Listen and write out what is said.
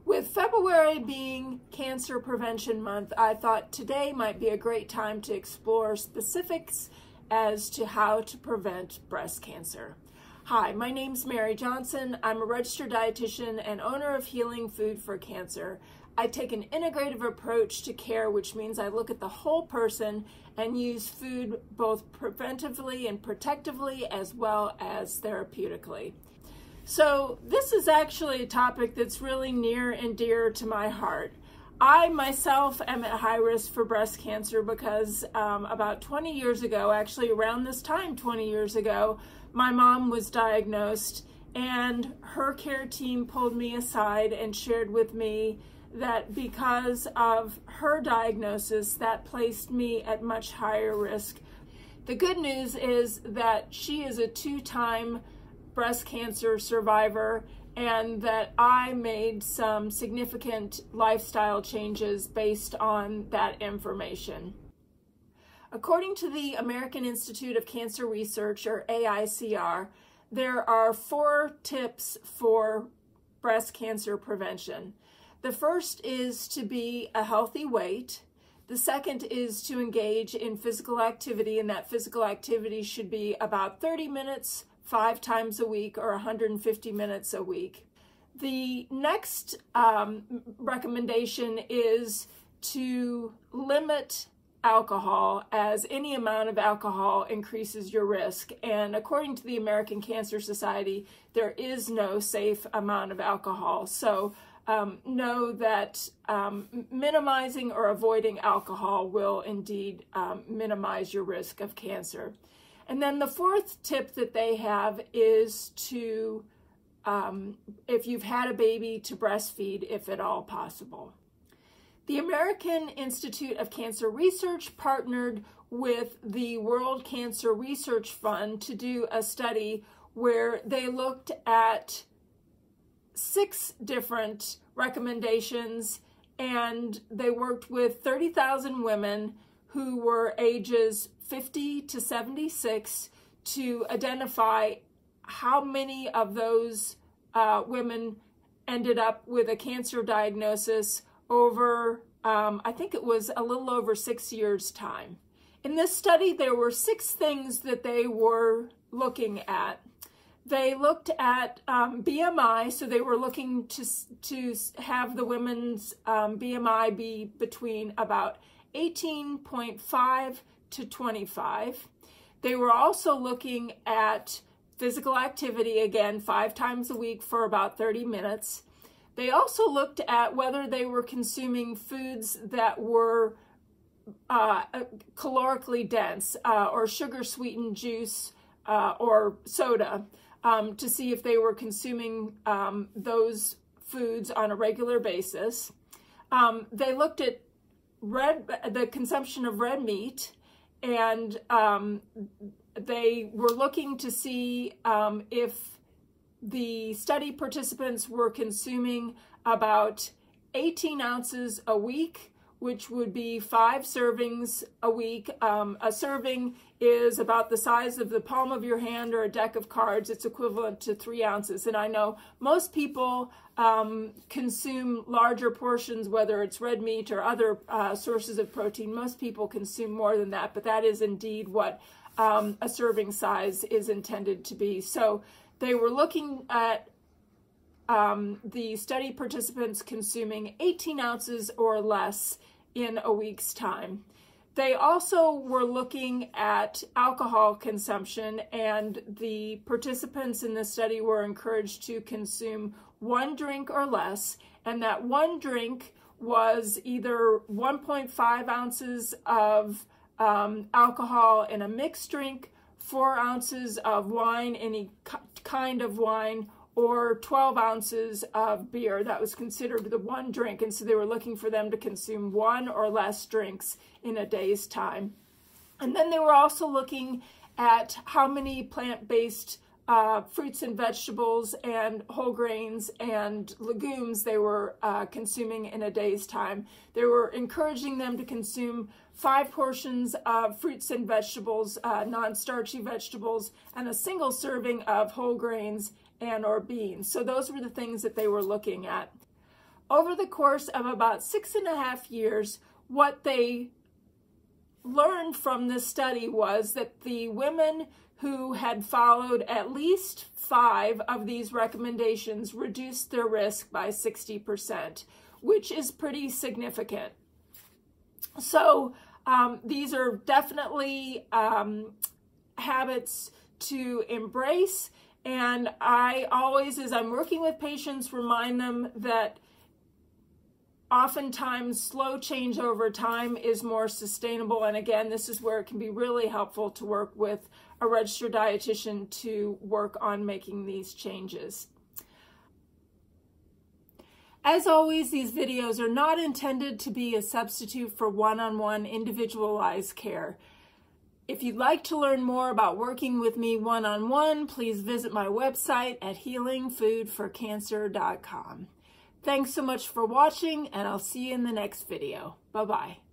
With February being Cancer Prevention Month, I thought today might be a great time to explore specifics as to how to prevent breast cancer. Hi, my name's Mary Johnson. I'm a registered dietitian and owner of Healing Food for Cancer. I take an integrative approach to care, which means I look at the whole person and use food both preventively and protectively as well as therapeutically. So this is actually a topic that's really near and dear to my heart. I myself am at high risk for breast cancer because about 20 years ago, actually around this time 20 years ago, my mom was diagnosed and her care team pulled me aside and shared with me that because of her diagnosis, that placed me at much higher risk. The good news is that she is a two-time breast cancer survivor and that I made some significant lifestyle changes based on that information. According to the American Institute of Cancer Research, or AICR, there are 4 tips for breast cancer prevention. The first is to be a healthy weight. The second is to engage in physical activity, and that physical activity should be about 30 minutes 5 times a week or 150 minutes a week. The next recommendation is to limit alcohol, as any amount of alcohol increases your risk. And according to the American Cancer Society, there is no safe amount of alcohol. So know that minimizing or avoiding alcohol will indeed minimize your risk of cancer. And then the 4th tip that they have is to, if you've had a baby, to breastfeed if at all possible. The American Institute of Cancer Research partnered with the World Cancer Research Fund to do a study where they looked at 6 different recommendations, and they worked with 30,000 women who were ages 50 to 76 to identify how many of those women ended up with a cancer diagnosis over, I think it was a little over 6 years' time. In this study, there were 6 things that they were looking at. They looked at BMI, so they were looking to have the women's BMI be between about 18.5 to 25. They were also looking at physical activity, again, 5 times a week for about 30 minutes. They also looked at whether they were consuming foods that were calorically dense or sugar-sweetened juice or soda to see if they were consuming those foods on a regular basis. They looked at the consumption of red meat, and they were looking to see if the study participants were consuming about 18 ounces a week, which would be 5 servings a week. A serving is about the size of the palm of your hand or a deck of cards. It's equivalent to 3 ounces. And I know most people consume larger portions, whether it's red meat or other sources of protein. Most people consume more than that, but that is indeed what a serving size is intended to be. So they were looking at the study participants consuming 18 ounces or less in a week's time. They also were looking at alcohol consumption, and the participants in the study were encouraged to consume 1 drink or less, and that 1 drink was either 1.5 ounces of alcohol in a mixed drink, 4 ounces of wine, any kind of wine, or 12 ounces of beer. That was considered the 1 drink, and so they were looking for them to consume 1 or less drinks in a day's time. And then they were also looking at how many plant-based fruits and vegetables and whole grains and legumes they were consuming in a day's time. They were encouraging them to consume 5 portions of fruits and vegetables, non-starchy vegetables, and a single serving of whole grains and or beans. So those were the things that they were looking at. over the course of about 6.5 years, what they learned from this study was that the women who had followed at least 5 of these recommendations reduced their risk by 60%, which is pretty significant. So these are definitely habits to embrace. And I always, as I'm working with patients, remind them that oftentimes slow change over time is more sustainable. And again, this is where it can be really helpful to work with a registered dietitian to work on making these changes. As always, these videos are not intended to be a substitute for one-on-one individualized care. If you'd like to learn more about working with me one-on-one, please visit my website at healingfoodforcancer.com. Thanks so much for watching, and I'll see you in the next video. Bye-bye.